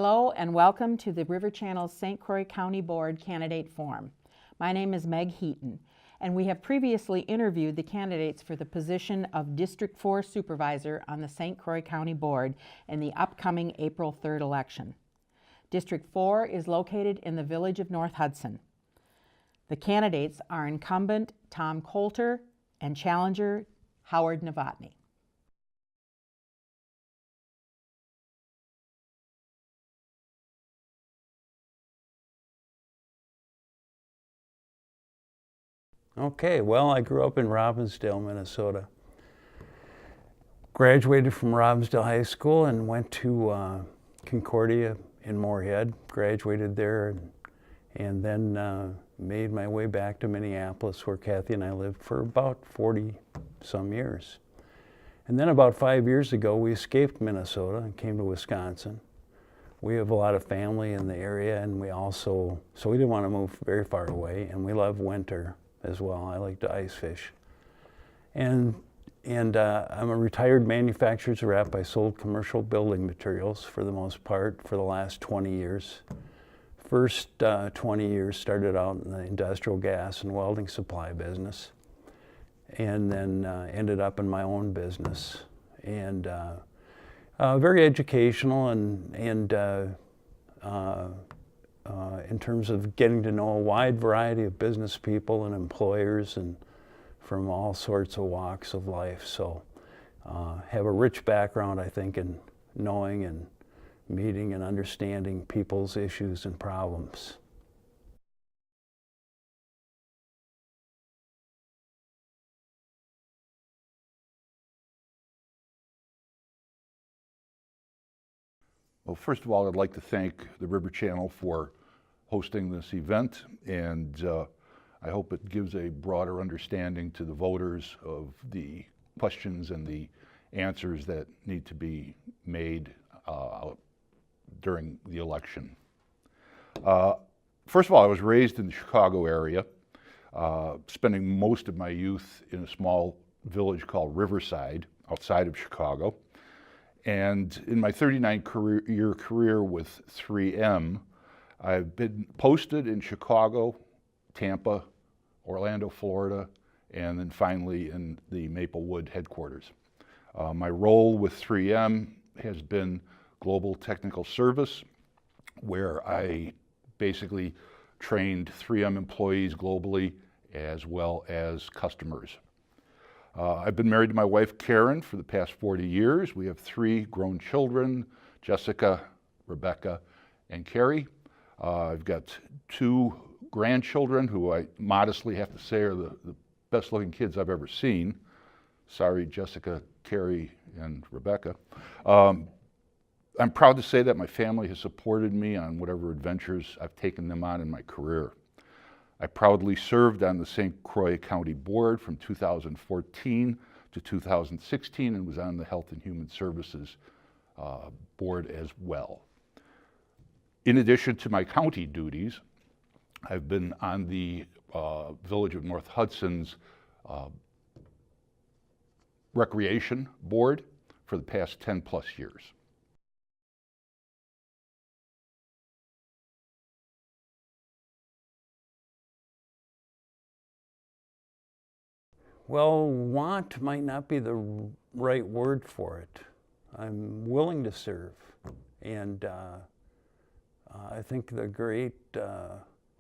Hello and welcome to the River Channel's St. Croix County Board Candidate Forum. My name is Meg Heaton, and we have previously interviewed the candidates for the position of District 4 Supervisor on the St. Croix County Board in the upcoming April 3rd election. District 4 is located in the village of North Hudson. The candidates are incumbent Tom Coulter and challenger Howard Novotny. Okay, well, I grew up in Robbinsdale, Minnesota. Graduated from Robbinsdale High School and went to Concordia in Moorhead. Graduated there and then made my way back to Minneapolis, where Kathy and I lived for about 40-some years. And then about 5 years ago, we escaped Minnesota and came to Wisconsin. We have a lot of family in the area, and so we didn't want to move very far away, and we love winter as well. I like to ice fish. And I'm a retired manufacturer's rep. I sold commercial building materials for the most part for the last 20 years. First 20 years started out in the industrial gas and welding supply business, and then ended up in my own business. And very educational and in terms of getting to know a wide variety of business people and employers and from all sorts of walks of life. So have a rich background, I think, in knowing and meeting and understanding people's issues and problems. Well, first of all, I'd like to thank the River Channel for hosting this event, and I hope it gives a broader understanding to the voters of the questions and the answers that need to be made during the election. First of all, I was raised in the Chicago area, spending most of my youth in a small village called Riverside outside of Chicago. And in my 39-year career with 3M, I've been posted in Chicago, Tampa, Orlando, Florida, and then finally in the Maplewood headquarters. My role with 3M has been global technical service, where I basically trained 3M employees globally as well as customers. I've been married to my wife, Karen, for the past 40 years. We have 3 grown children, Jessica, Rebecca, and Carrie. I've got 2 grandchildren who I modestly have to say are the best looking kids I've ever seen. Sorry, Jessica, Carrie, and Rebecca. I'm proud to say that my family has supported me on whatever adventures I've taken them on in my career. I proudly served on the St. Croix County Board from 2014 to 2016 and was on the Health and Human Services Board as well. In addition to my county duties, I've been on the Village of North Hudson's Recreation Board for the past 10+ years. Well, want might not be the right word for it. I'm willing to serve, and I think the great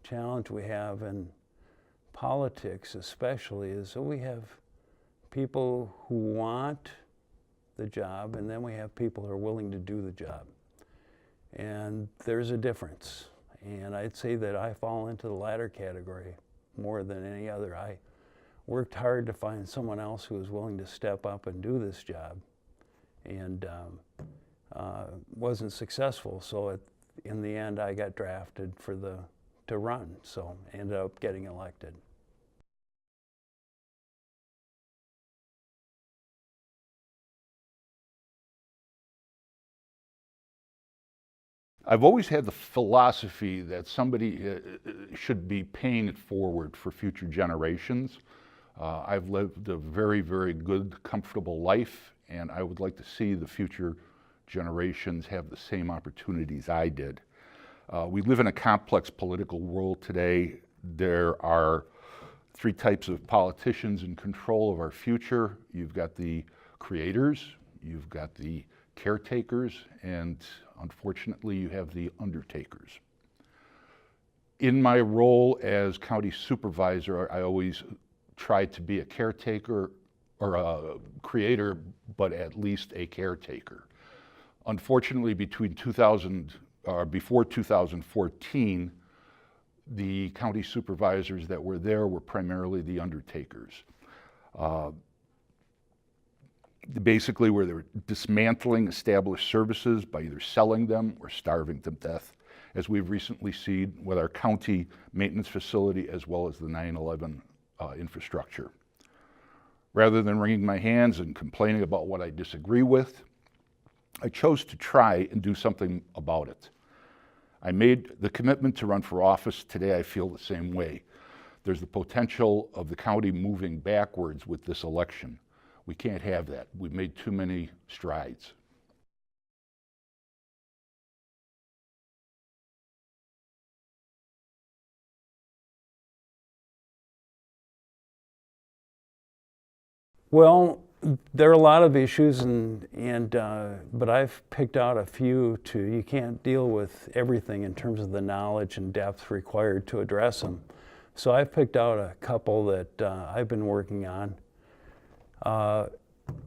challenge we have in politics especially is that we have people who want the job, and then we have people who are willing to do the job. And there's a difference, and I'd say that I fall into the latter category more than any other. I worked hard to find someone else who was willing to step up and do this job, and wasn't successful. So in the end, I got drafted to run, so ended up getting elected. I've always had the philosophy that somebody should be paying it forward for future generations. I've lived a very, very good, comfortable life, and I would like to see the future generations have the same opportunities I did. We live in a complex political world today. There are three types of politicians in control of our future. You've got the creators, you've got the caretakers, and unfortunately you have the undertakers. In my role as county supervisor, I always tried to be a caretaker or a creator, but at least a caretaker. Unfortunately, before 2014, the county supervisors that were there were primarily the undertakers. Basically, where they were dismantling established services by either selling them or starving them to death, as we've recently seen with our county maintenance facility as well as the 9/11 infrastructure. Rather than wringing my hands and complaining about what I disagree with, I chose to try and do something about it. I made the commitment to run for office. Today I feel the same way. There's the potential of the county moving backwards with this election. We can't have that. We've made too many strides. Well, there are a lot of issues, but I've picked out a few you can't deal with everything in terms of the knowledge and depth required to address them. So I've picked out a couple that I've been working on.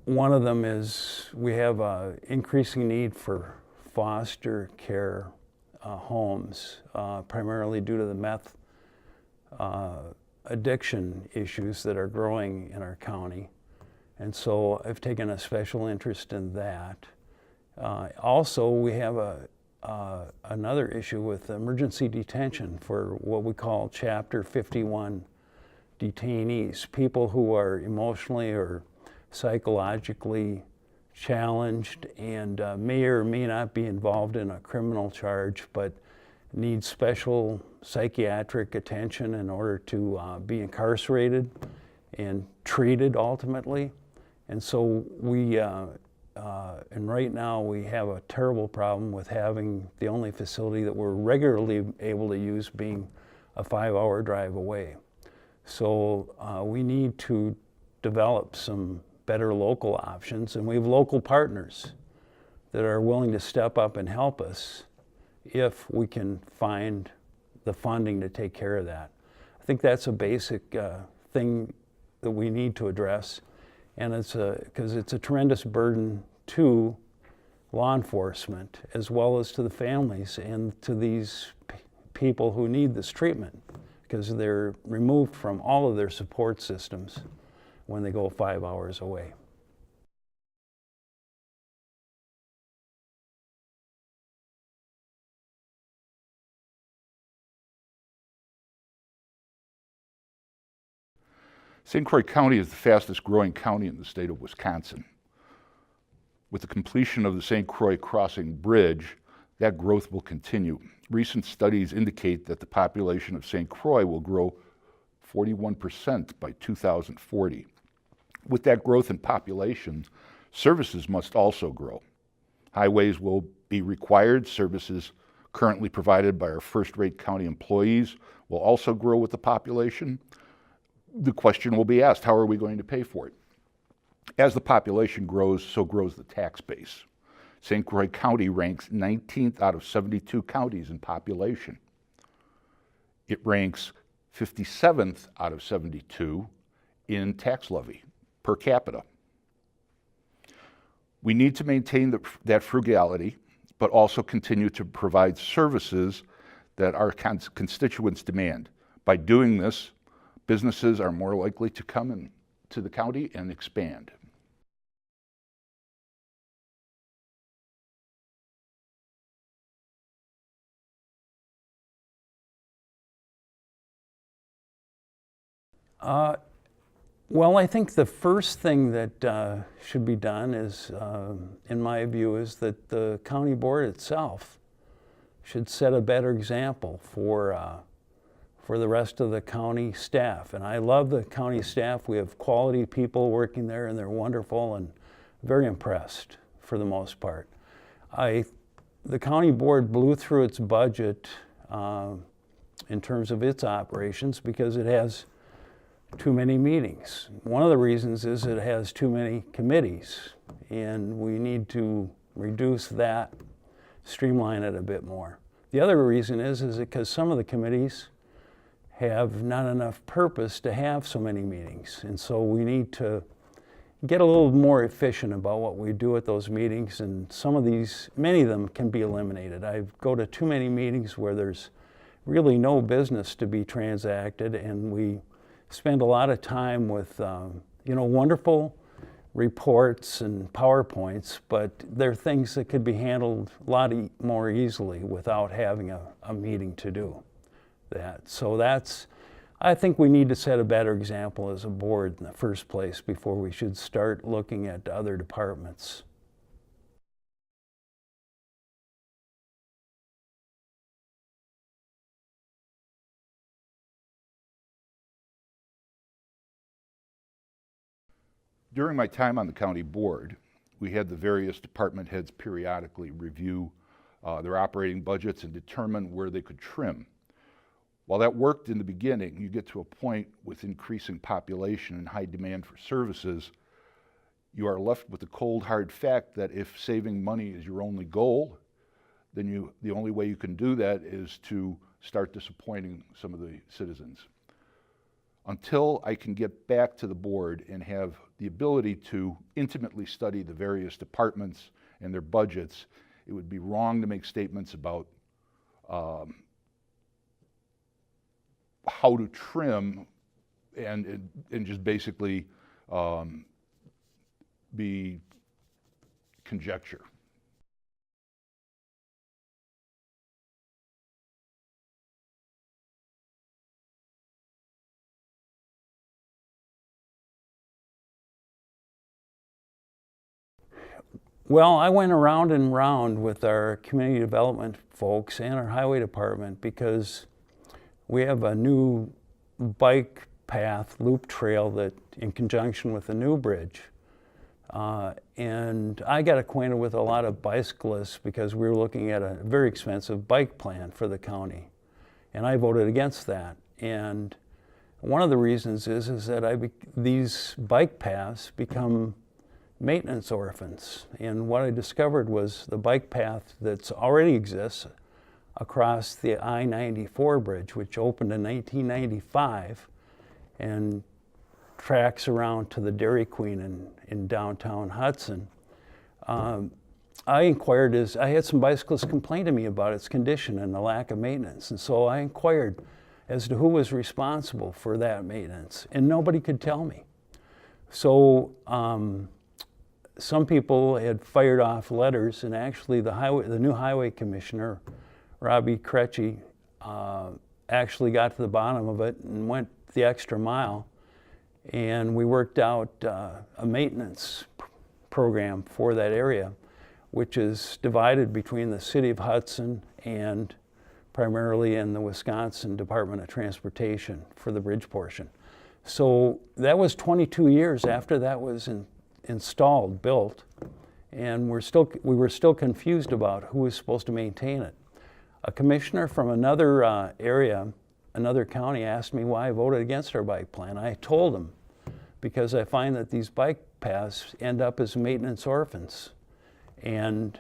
One of them is we have an increasing need for foster care homes, primarily due to the meth addiction issues that are growing in our county. And so I've taken a special interest in that. Also, we have another issue with emergency detention for what we call Chapter 51 detainees, people who are emotionally or psychologically challenged and may or may not be involved in a criminal charge, but need special psychiatric attention in order to be incarcerated and treated ultimately. And so and right now we have a terrible problem with having the only facility that we're regularly able to use being a 5-hour drive away. So we need to develop some better local options, and we have local partners that are willing to step up and help us if we can find the funding to take care of that. I think that's a basic thing that we need to address. And because it's a tremendous burden to law enforcement as well as to the families and to these people who need this treatment, because they're removed from all of their support systems when they go 5 hours away. St. Croix County is the fastest growing county in the state of Wisconsin. With the completion of the St. Croix Crossing Bridge, that growth will continue. Recent studies indicate that the population of St. Croix will grow 41% by 2040. With that growth in population, services must also grow. Highways will be required. Services currently provided by our first-rate county employees will also grow with the population. The question will be asked, how are we going to pay for it? As the population grows, so grows the tax base. St. Croix County ranks 19th out of 72 counties in population. It ranks 57th out of 72 in tax levy per capita. We need to maintain that frugality, but also continue to provide services that our constituents demand. By doing this, businesses are more likely to come into the county and expand. Well, I think the first thing that should be done is, in my view, is that the county board itself should set a better example for the rest of the county staff. And I love the county staff. We have quality people working there, and they're wonderful and very impressed for the most part. The county board blew through its budget in terms of its operations because it has too many meetings. One of the reasons is it has too many committees, and we need to reduce that, streamline it a bit more. The other reason is because some of the committees have not enough purpose to have so many meetings, and so we need to get a little more efficient about what we do at those meetings, and many of them can be eliminated. I go to too many meetings where there's really no business to be transacted, and we spend a lot of time with wonderful reports and PowerPoints, but they're things that could be handled a lot more easily without having a meeting to do that. So I think we need to set a better example as a board in the first place before we should start looking at other departments. During my time on the county board, we had the various department heads periodically review their operating budgets and determine where they could trim. While that worked in the beginning, you get to a point with increasing population and high demand for services, you are left with the cold hard fact that if saving money is your only goal, then the only way you can do that is to start disappointing some of the citizens. Until I can get back to the board and have the ability to intimately study the various departments and their budgets, it would be wrong to make statements about how to trim and just basically be conjecture. Well, I went around and round with our community development folks and our highway department because we have a new bike path, loop trail, that in conjunction with the new bridge. And I got acquainted with a lot of bicyclists because we were looking at a very expensive bike plan for the county. And I voted against that. And one of the reasons is that these bike paths become maintenance orphans. And what I discovered was the bike path that's already exists across the I-94 bridge, which opened in 1995 and tracks around to the Dairy Queen in downtown Hudson. I inquired I had some bicyclists complain to me about its condition and the lack of maintenance. And so I inquired as to who was responsible for that maintenance, and nobody could tell me. So some people had fired off letters, and actually the new highway commissioner, Robbie Croix, actually got to the bottom of it and went the extra mile, and we worked out a maintenance program for that area, which is divided between the city of Hudson and primarily in the Wisconsin Department of Transportation for the bridge portion. So that was 22 years after that was built, and we were still confused about who was supposed to maintain it. A commissioner from another area, another county, asked me why I voted against our bike plan. I told him because I find that these bike paths end up as maintenance orphans, and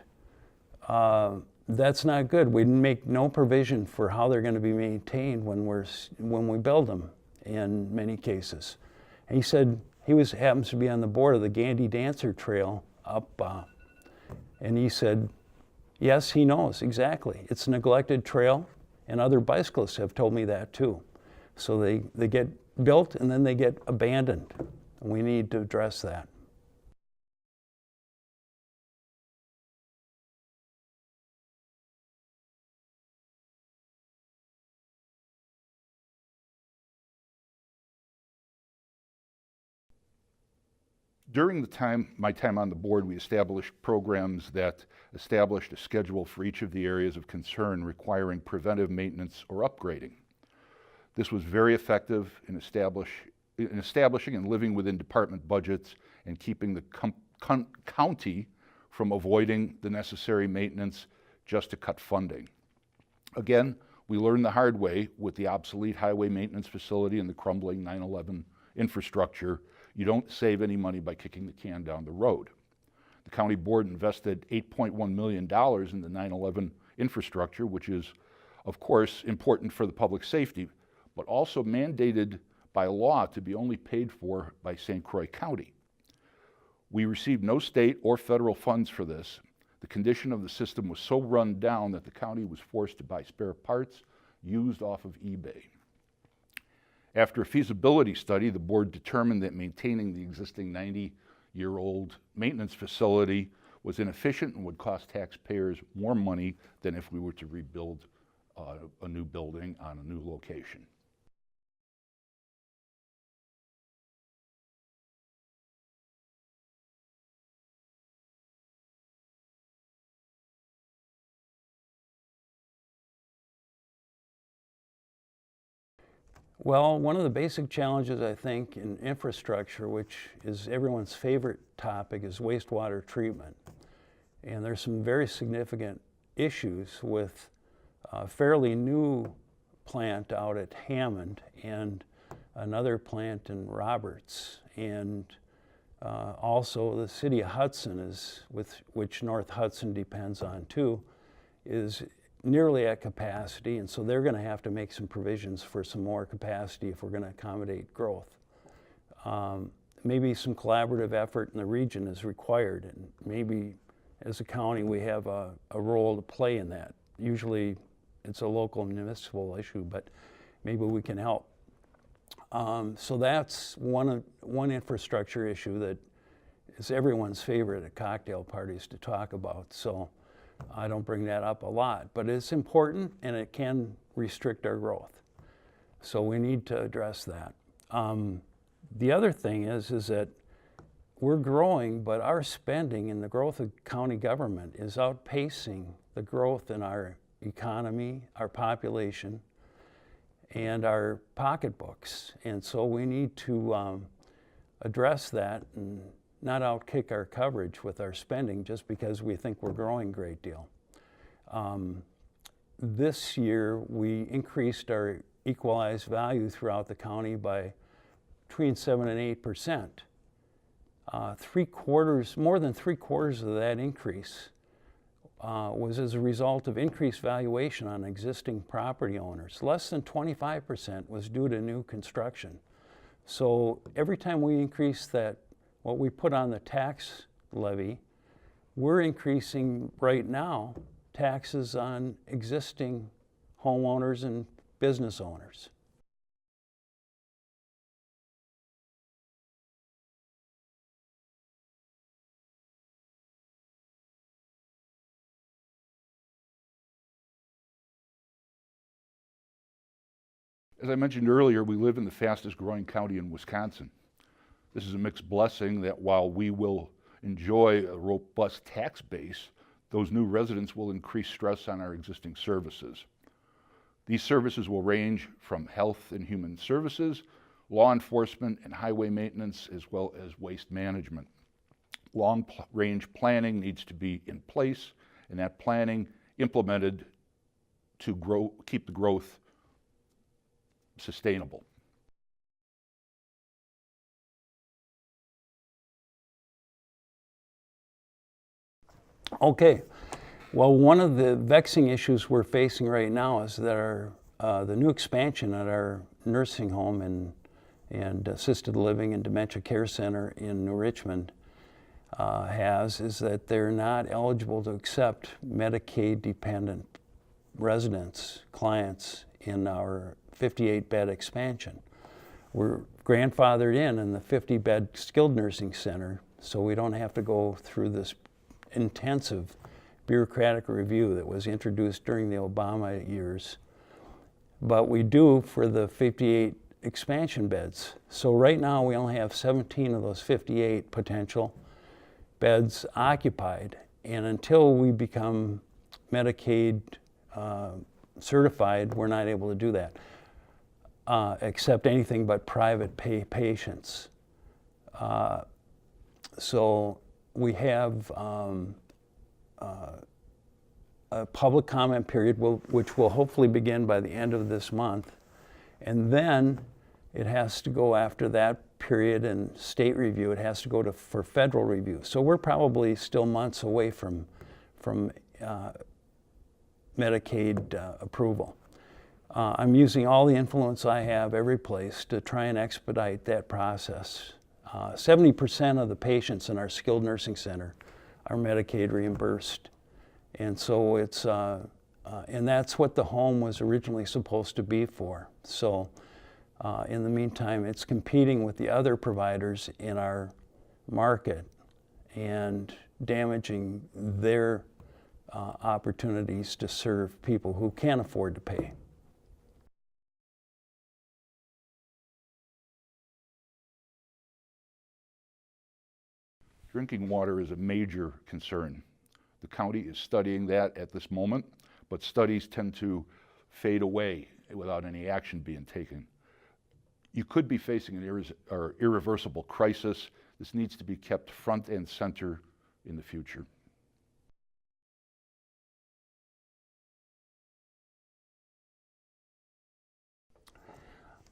that's not good. We make no provision for how they're going to be maintained when we build them in many cases. And he said he happens to be on the board of the Gandy Dancer Trail up, and he said, yes, he knows exactly. It's a neglected trail, and other bicyclists have told me that too. So they get built and then they get abandoned. And we need to address that. During my time on the board, we established programs that established a schedule for each of the areas of concern requiring preventive maintenance or upgrading. This was very effective in establishing and living within department budgets and keeping the county from avoiding the necessary maintenance just to cut funding. Again, we learned the hard way with the obsolete highway maintenance facility and the crumbling 9/11 infrastructure. You don't save any money by kicking the can down the road. The county board invested $8.1 million in the 9/11 infrastructure, which is, of course, important for the public safety, but also mandated by law to be only paid for by St. Croix County. We received no state or federal funds for this. The condition of the system was so run down that the county was forced to buy spare parts used off of eBay. After a feasibility study, the board determined that maintaining the existing 90-year-old maintenance facility was inefficient and would cost taxpayers more money than if we were to rebuild a new building on a new location. Well, one of the basic challenges, I think, in infrastructure, which is everyone's favorite topic, is wastewater treatment. And there's some very significant issues with a fairly new plant out at Hammond and another plant in Roberts. And also the city of Hudson, which North Hudson depends on too, is nearly at capacity, and so they're going to have to make some provisions for some more capacity if we're going to accommodate growth. Maybe some collaborative effort in the region is required, and maybe as a county we have a role to play in that. Usually it's a local municipal issue, but maybe we can help. So that's one infrastructure issue that is everyone's favorite at cocktail parties to talk about. So I don't bring that up a lot, but it's important and it can restrict our growth. So we need to address that. The other thing is that we're growing, but our spending and the growth of county government is outpacing the growth in our economy, our population, and our pocketbooks. And so we need to address that and not outkick our coverage with our spending just because we think we're growing a great deal. This year, we increased our equalized value throughout the county by between 7 and 8%. More than three quarters of that increase was as a result of increased valuation on existing property owners. Less than 25% was due to new construction. So every time we increase that, what we put on the tax levy, we're increasing right now taxes on existing homeowners and business owners. As I mentioned earlier, we live in the fastest growing county in Wisconsin. This is a mixed blessing that while we will enjoy a robust tax base, those new residents will increase stress on our existing services. These services will range from health and human services, law enforcement and highway maintenance, as well as waste management. Long-range planning needs to be in place, and that planning implemented to keep the growth sustainable. Okay, well, one of the vexing issues we're facing right now is that the new expansion at our nursing home and assisted living and dementia care center in New Richmond is that they're not eligible to accept Medicaid-dependent residents, clients in our 58-bed expansion. We're grandfathered in the 50-bed skilled nursing center, so we don't have to go through this intensive bureaucratic review that was introduced during the Obama years. But we do for the 58 expansion beds. So right now we only have 17 of those 58 potential beds occupied. And until we become Medicaid certified, we're not able to do that, accept anything but private pay patients. So we have a public comment period, which will hopefully begin by the end of this month. And then it has to go after that period and state review. It has to go for federal review. So we're probably still months away from Medicaid approval. I'm using all the influence I have every place to try and expedite that process. 70% of the patients in our skilled nursing center are Medicaid reimbursed. And so it's, and that's what the home was originally supposed to be for. So in the meantime, it's competing with the other providers in our market and damaging their opportunities to serve people who can't afford to pay. Drinking water is a major concern. The county is studying that at this moment, but studies tend to fade away without any action being taken. You could be facing an irreversible crisis. This needs to be kept front and center in the future.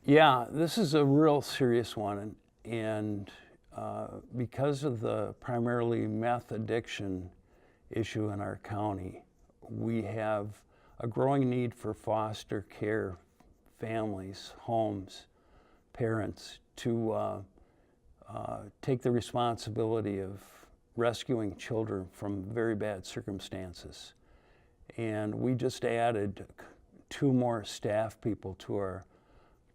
Yeah, this is a real serious one, and because of the primarily meth addiction issue in our county, we have a growing need for foster care families, homes, parents to take the responsibility of rescuing children from very bad circumstances. And we just added 2 more staff people to our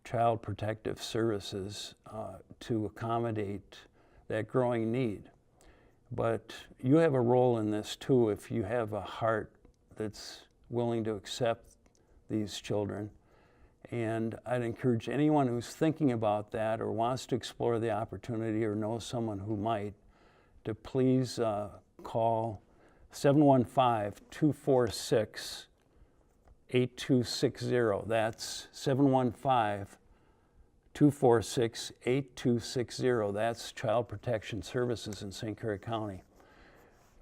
Child Protective Services to accommodate that growing need. But you have a role in this too if you have a heart that's willing to accept these children. And I'd encourage anyone who's thinking about that or wants to explore the opportunity or knows someone who might to please call 715-246-8260. That's 715-246-8260. That's Child Protection Services in St. Croix County.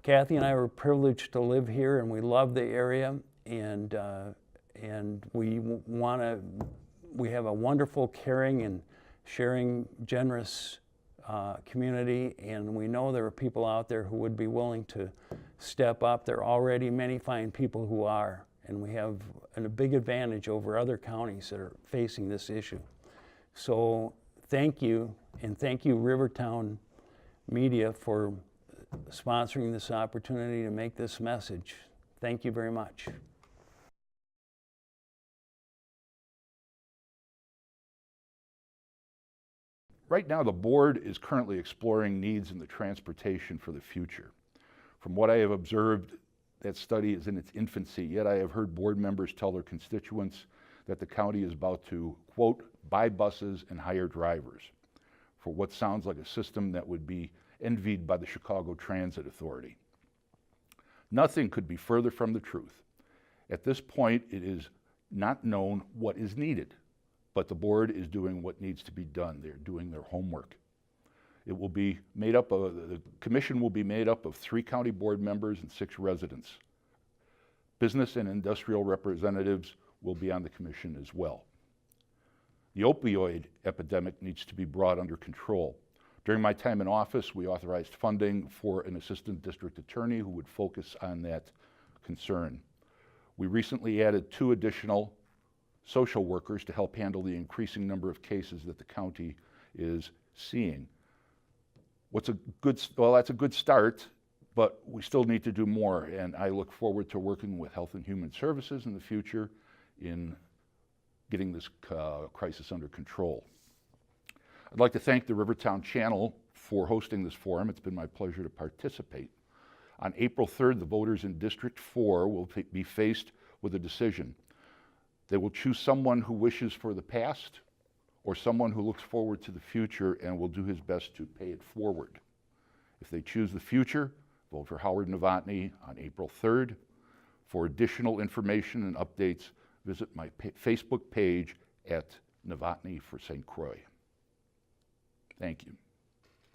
Kathy and I were privileged to live here, and we love the area, and we have a wonderful, caring, and sharing, generous community, and we know there are people out there who would be willing to step up. There are already many fine people who are, and we have a big advantage over other counties that are facing this issue. So thank you, and thank you Rivertown Media for sponsoring this opportunity to make this message. Thank you very much. Right now, the board is currently exploring needs in the transportation for the future. From what I have observed, that study is in its infancy, yet I have heard board members tell their constituents that the county is about to, quote, buy buses and hire drivers for what sounds like a system that would be envied by the Chicago Transit Authority. Nothing could be further from the truth. At this point, it is not known what is needed, but the board is doing what needs to be done. They're doing their homework. It will be made up of, the commission will be made up of 3 county board members and 6 residents. Business and industrial representatives will be on the commission as well. The opioid epidemic needs to be brought under control. During my time in office, we authorized funding for an assistant district attorney who would focus on that concern. We recently added 2 additional social workers to help handle the increasing number of cases that the county is seeing. That's a good start, but we still need to do more, and I look forward to working with Health and Human Services in the future in getting this crisis under control. I'd like to thank the Rivertown Channel for hosting this forum. It's been my pleasure to participate. On April 3rd, the voters in District 4 will be faced with a decision. They will choose someone who wishes for the past or someone who looks forward to the future and will do his best to pay it forward. If they choose the future, vote for Howard Novotny on April 3rd. For additional information and updates, visit my Facebook page at Novotny for St. Croix. Thank you.